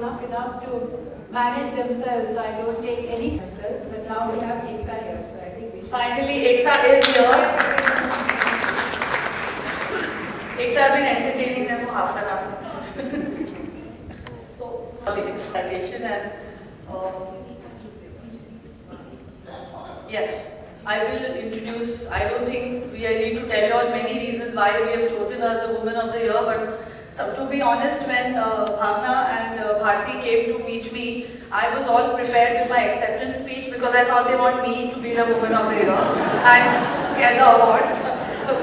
up enough to manage themselves. I don't take any themselves, but now we have Ekta here, so I think we should. Finally, Ekta is here. Ekta have been entertaining them for half an hour. So, presentation and yes, I will introduce. I don't think I need to tell you all many reasons why we have chosen her as the Woman of the Year, but to be honest, when Bhavna and Bharti came to meet me, I was all prepared with my acceptance speech because I thought they want me to be the Woman of the Year and get the award.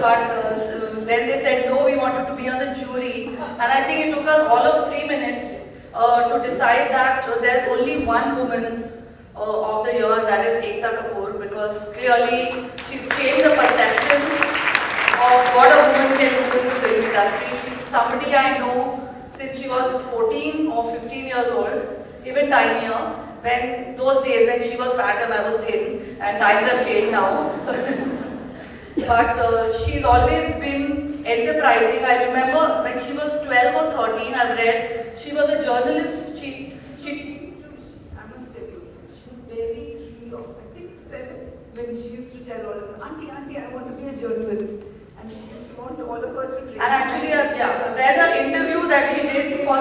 But then they said, no, we wanted to be on the jury. And I think it took us all of 3 minutes to decide that there's only one woman of the year, and that is Ekta Kapoor, because clearly she's changed the perception of what a woman can do in the film industry. She's somebody I know since she was 14 or 15 years old, even tinier, when those days when she was fat and I was thin, and times have changed now. But she's always been enterprising. I remember when she was 12 or 13, I've read, she was a journalist. I must tell you, she was barely 3 or 6, 7 when she used to tell all of us, Auntie, I want to be a journalist. And she used to want all of us to train. And actually, I've read an interview that she did for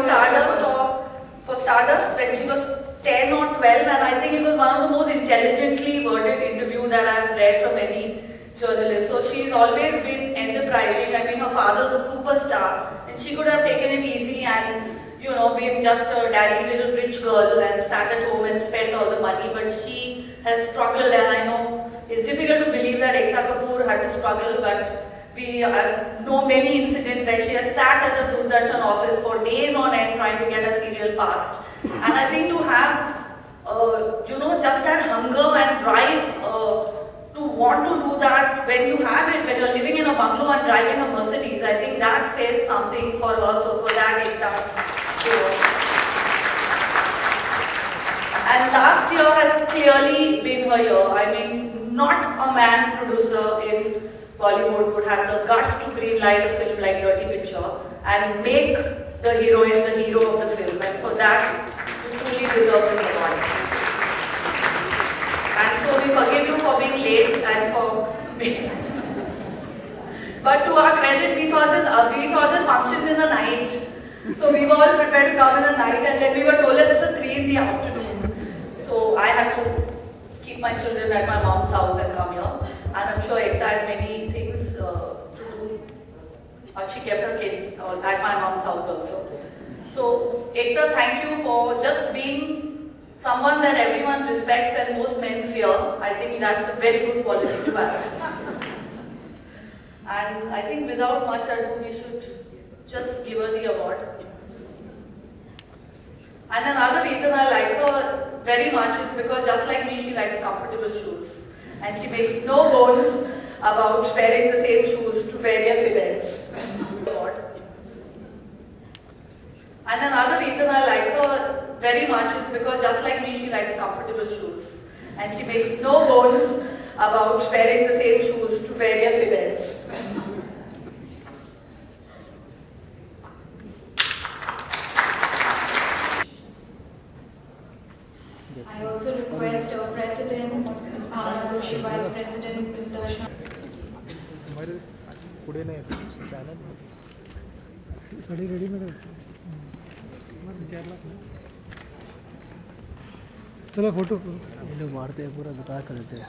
Stardust when she was 10 or 12, and I think it was one of the most intelligently worded interviews that I've read from any journalist. So she's always been enterprising. I mean, her father's a superstar, and she could have taken it easy and, you know, been just a daddy's little rich girl and sat at home and spent all the money. But she has struggled, and I know it's difficult to believe that Ekta Kapoor had to struggle, but we know many incidents where she has sat at the Doordarshan office for days on end trying to get a serial passed. And I think to have, just that hunger and drive to want to do that when you have it, when you're living in a bungalow and driving a Mercedes, I think that says something for her. So for that, Ekta. And last year has clearly been her year. I mean, not a man producer in Bollywood would have the guts to greenlight a film like Dirty Picture and make the heroine the hero of the film. And for that, you truly deserve this award. And so we forgive you for being late and for being... But to our credit, we thought this function in the night. So we were all prepared to come in the night, and then we were told it's 3 in the afternoon. So I had to keep my children at my mom's house and come here. And I'm sure Ekta had many things to do. She kept her kids at my mom's house also. So Ekta, thank you for just being someone that everyone respects and most men fear. I think that's a very good quality to have. And I think without much ado, we should just give her the award. And another reason I like her very much is because just like me, she likes comfortable shoes. And she makes no bones about wearing the same shoes to various events. And another reason I like her very much is because just like me, she likes comfortable shoes. And she makes no bones about wearing the same shoes to various events. I also request our President, Ms. Bhavna Doshi, Vice President, Ms. Darshana. चलो photo ये लोग मारते हैं पूरा बेकार कर देते हैं